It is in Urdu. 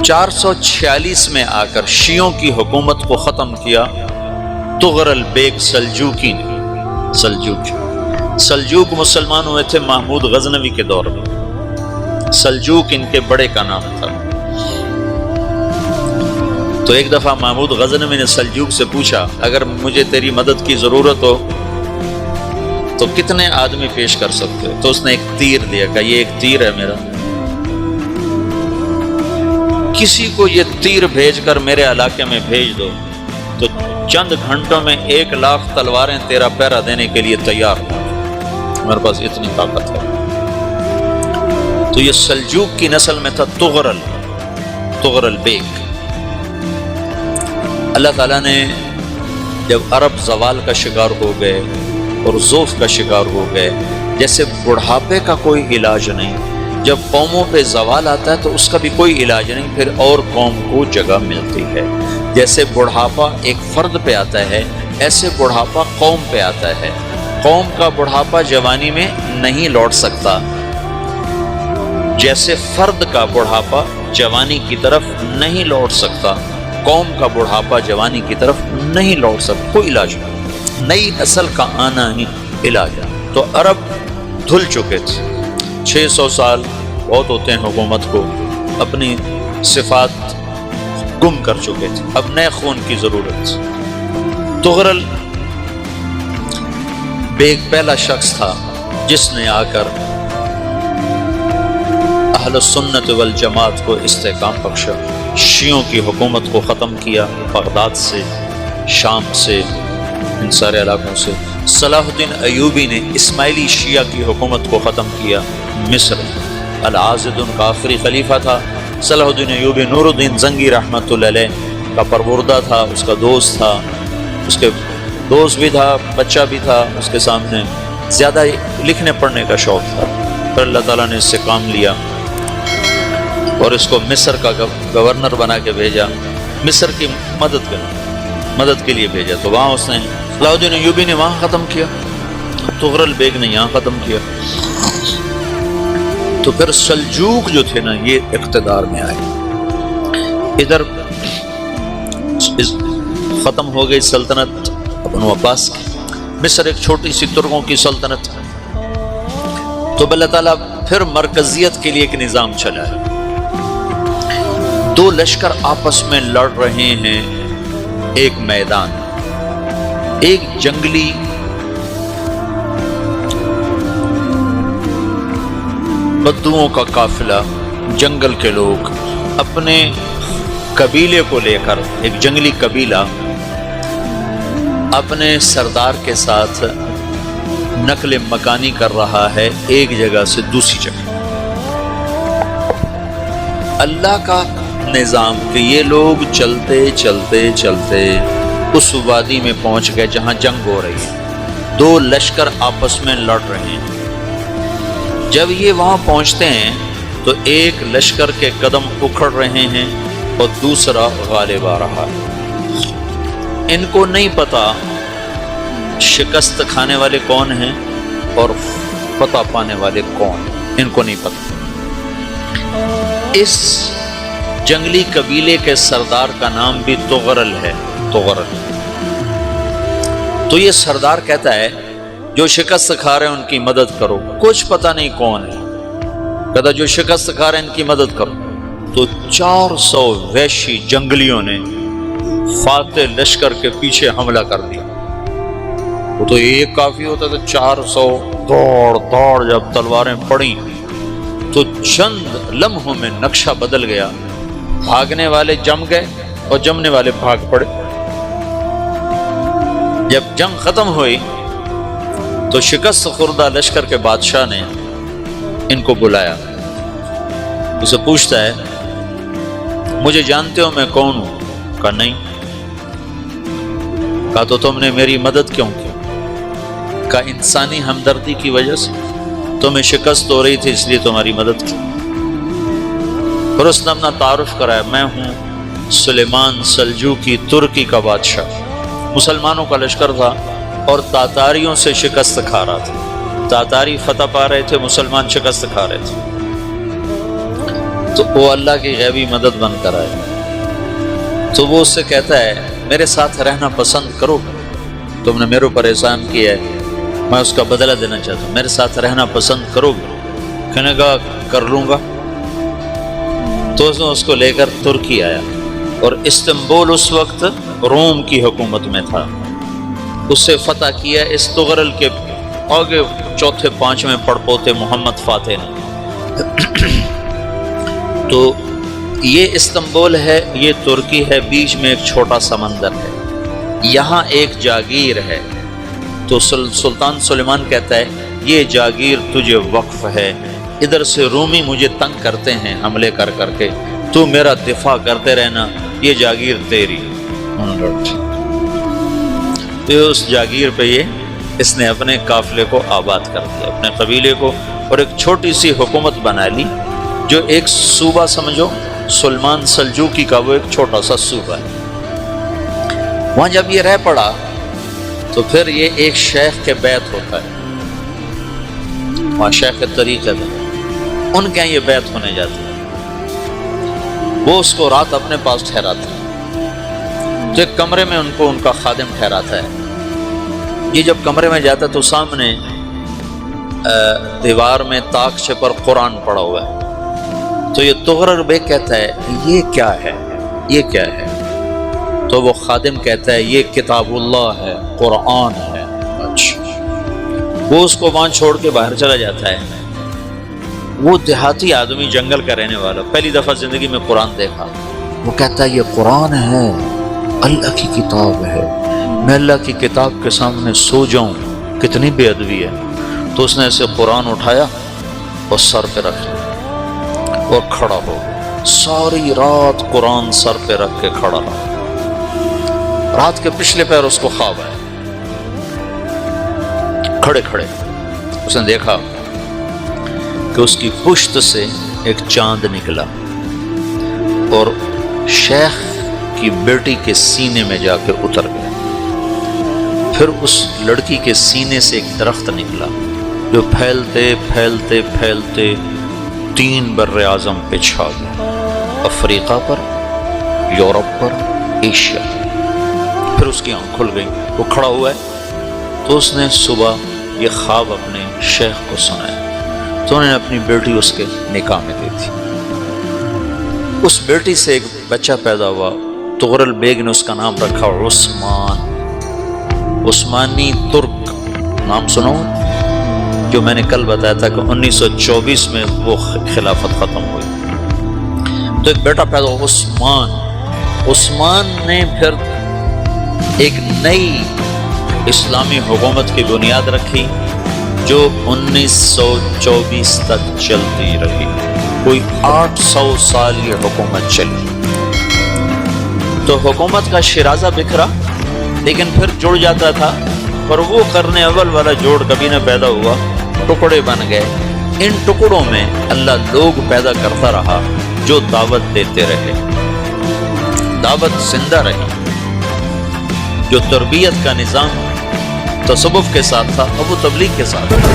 446 میں آ کر شیعوں کی حکومت کو ختم کیا طغرل بیگ سلجوقی نے۔ سلجوق مسلمان ہوئے تھے محمود غزنوی کے دور میں، سلجوق ان کے بڑے کا نام تھا۔ تو ایک دفعہ محمود غزنوی نے سلجوق سے پوچھا اگر مجھے تیری مدد کی ضرورت ہو تو کتنے آدمی پیش کر سکتے ہو؟ تو اس نے ایک تیر دیا، کہا یہ ایک تیر ہے میرا، کسی کو یہ تیر بھیج کر میرے علاقے میں بھیج دو تو چند گھنٹوں میں 1,00,000 تلواریں تیرا پہرا دینے کے لیے تیار ہوں، میرے پاس اتنی طاقت ہے۔ تو یہ سلجوق کی نسل میں تھا طغرل بیگ۔ اللہ تعالیٰ نے جب عرب زوال کا شکار ہو گئے اور ضعف کا شکار ہو گئے، جیسے بڑھاپے کا کوئی علاج نہیں، جب قوموں پہ زوال آتا ہے تو اس کا بھی کوئی علاج نہیں، پھر اور قوم کو جگہ ملتی ہے۔ جیسے بڑھاپا ایک فرد پہ آتا ہے، ایسے بڑھاپا قوم پہ آتا ہے۔ قوم کا بڑھاپا جوانی میں نہیں لوٹ سکتا، جیسے فرد کا بڑھاپا جوانی کی طرف نہیں لوٹ سکتا، قوم کا بڑھاپا جوانی کی طرف نہیں لوٹ سکتا، کوئی علاج نہیں، نئی نسل کا آنا ہی علاج ہے۔ تو عرب دھل چکے تھے، 600 سال بہت ہوتے ہیں حکومت کو، اپنی صفات گم کر چکے تھے، اب نئے خون کی ضرورت تھی۔ طغرل بیگ پہلا شخص تھا جس نے آ کر اہل سنت والجماعت کو استحکام بخشا، شیعوں کی حکومت کو ختم کیا، بغداد سے، شام سے، ان سارے علاقوں سے۔ صلاح الدین ایوبی نے اسماعیلی شیعہ کی حکومت کو ختم کیا، مصر۔ العاضد ان کا آخری خلیفہ تھا۔ صلاح الدین ایوبی نور الدین زنگی رحمۃ اللہ علیہ کا پروردہ تھا، اس کا دوست تھا، اس کے دوست بھی تھا، بچہ بھی تھا اس کے سامنے، زیادہ لکھنے پڑھنے کا شوق تھا، پھر اللہ تعالیٰ نے اس سے کام لیا اور اس کو مصر کا گورنر بنا کے بھیجا، مصر کی مدد کے لیے بھیجا۔ تو وہاں اس نے صلاح الدین ایوبی نے وہاں ختم کیا، طغرل بیگ نے یہاں ختم کیا۔ تو پھر سلجوق جو تھے نا یہ اقتدار میں آئے، ادھر ختم ہو گئی سلطنت بنو عباس کی، مصر ایک چھوٹی سی ترکوں کی سلطنت، تو اللہ تعالیٰ پھر مرکزیت کے لیے ایک نظام چلا ہے۔ دو لشکر آپس میں لڑ رہے ہیں ایک میدان، ایک جنگلی بدوؤں کا قافلہ، جنگل کے لوگ اپنے قبیلے کو لے کر، ایک جنگلی قبیلہ اپنے سردار کے ساتھ نقل مکانی کر رہا ہے ایک جگہ سے دوسری جگہ۔ اللہ کا نظام کہ یہ لوگ چلتے چلتے چلتے اس وادی میں پہنچ گئے جہاں جنگ ہو رہی ہے، دو لشکر آپس میں لڑ رہے ہیں۔ جب یہ وہاں پہنچتے ہیں تو ایک لشکر کے قدم اکھڑ رہے ہیں اور دوسرا غالب آ رہا ہے۔ ان کو نہیں پتا شکست کھانے والے کون ہیں اور فتح پانے والے کون ہیں، ان کو نہیں پتا۔ اس جنگلی قبیلے کے سردار کا نام بھی طغرل ہے، طغرل۔ تو یہ سردار کہتا ہے جو شکست کھا رہے ہیں ان کی مدد کرو، کچھ پتہ نہیں کون ہے، کہتا جو شکست کھا رہے ہیں ان کی مدد کرو۔ تو 400 وحشی جنگلیوں نے فاتح لشکر کے پیچھے حملہ کر دیا۔ وہ تو ایک کافی ہوتا تھا، 400 دوڑ جب تلواریں پڑیں تو چند لمحوں میں نقشہ بدل گیا، بھاگنے والے جم گئے اور جمنے والے بھاگ پڑے۔ جب جنگ ختم ہوئی تو شکست خوردہ لشکر کے بادشاہ نے ان کو بلایا، اسے پوچھتا ہے مجھے جانتے ہو میں کون ہوں؟ کہا نہیں۔ کہا تو تم نے میری مدد کیوں کی؟ کہا انسانی ہمدردی کی وجہ سے، تمہیں شکست ہو رہی تھی اس لیے تمہاری مدد کی۔ پھر اس نے اپنا تعارف کرایا، میں ہوں سلیمان سلجوقی، ترکی کا بادشاہ۔ مسلمانوں کا لشکر تھا اور تاتاریوں سے شکست کھا رہا تھا، تاتاری فتح پا رہے تھے، مسلمان شکست کھا رہے تھے۔ تو وہ اللہ کی غیبی مدد بن کر آئے. تو وہ اس سے کہتا ہے میرے ساتھ رہنا پسند کرو، تم نے میرے اوپر احسان کیا ہے، میں اس کا بدلہ دینا چاہتا ہوں، میرے ساتھ رہنا پسند کرو گے؟ کہنے کا کر لوں گا. تو اس کو لے کر ترکی آیا، اور استنبول اس وقت روم کی حکومت میں تھا. اس سے فتح کیا اس تغرل کے آگے چوتھے پانچویں پڑپوتے محمد فاتح نے. تو یہ استنبول ہے، یہ ترکی ہے، بیچ میں ایک چھوٹا سمندر ہے، یہاں ایک جاگیر ہے. تو سلطان سلیمان کہتا ہے یہ جاگیر تجھے وقف ہے، ادھر سے رومی مجھے تنگ کرتے ہیں حملے کر کر کے، تو میرا دفاع کرتے رہنا، یہ جاگیر تیری. تو اس جاگیر پہ اس نے اپنے قافلے کو آباد کر دیا، اپنے قبیلے کو، اور ایک چھوٹی سی حکومت بنا لی، جو ایک صوبہ سمجھو سلمان سلجوقی کا، وہ ایک چھوٹا سا صوبہ ہے. وہاں جب یہ رہ پڑا تو پھر یہ ایک شیخ کے بیعت ہوتا ہے، وہاں شیخ طریقہ تھا، ان کے یہ بیعت ہونے جاتے ہیں. وہ اس کو رات اپنے پاس ٹھہراتا ہے، تو ایک کمرے میں ان کا خادم ٹھہراتا ہے. یہ جب کمرے میں جاتا ہے تو سامنے دیوار میں تاکچے پر قرآن پڑا ہوا ہے. تو یہ تغرل بیگ کہتا ہے یہ کیا ہے، یہ کیا ہے؟ تو وہ خادم کہتا ہے یہ کتاب اللہ ہے، قرآن ہے. اچھا. وہ اس کو وہاں چھوڑ کے باہر چلا جاتا ہے. وہ دیہاتی آدمی، جنگل کا رہنے والا، پہلی دفعہ زندگی میں قرآن دیکھا. وہ کہتا ہے یہ قرآن ہے، اللہ کی کتاب ہے، میں اللہ کی کتاب کے سامنے سو جاؤں، کتنی بے ادبی ہے. تو اس نے ایسے قرآن اٹھایا اور سر پہ رکھ لیا اور کھڑا ہو گیا. ساری رات قرآن سر پہ رکھ کے کھڑا رہا. رات کے پچھلے پہر اس کو خواب آیا، کھڑے کھڑے اس نے دیکھا کہ اس کی پشت سے ایک چاند نکلا اور شیخ کی بیٹی کے سینے میں جا کے اتر گیا. پھر اس لڑکی کے سینے سے ایک درخت نکلا جو پھیلتے پھیلتے پھیلتے 3 بر اعظم پہ چھا گیا، افریقہ پر، یورپ پر، ایشیا. پھر اس کی آنکھ کھل گئی، وہ کھڑا ہوا ہے. تو اس نے صبح یہ خواب اپنے شیخ کو سنایا. تو انہوں نے اپنی بیٹی اس کے نکاح میں دی تھی. اس بیٹی سے ایک بچہ پیدا ہوا. تغرل بیگ نے اس کا نام رکھا عثمان. عثمانی ترک نام سنو، جو میں نے کل بتایا تھا کہ 1924 میں وہ خلافت ختم ہوئی. تو ایک بیٹا پیدا ہوا عثمان. عثمان نے پھر ایک نئی اسلامی حکومت کی بنیاد رکھی جو 1924 تک چلتی رہی. کوئی 800 سال یہ حکومت چلی. تو حکومت کا شیرازہ بکھرا لیکن پھر جڑ جاتا تھا، اور وہ قرن اول والا جوڑ کبھی نہ پیدا ہوا، ٹکڑے بن گئے. ان ٹکڑوں میں اللہ لوگ پیدا کرتا رہا جو دعوت دیتے رہے، دعوت زندہ رہی. جو تربیت کا نظام تصوف کے ساتھ تھا اب وہ تبلیغ کے ساتھ تھا.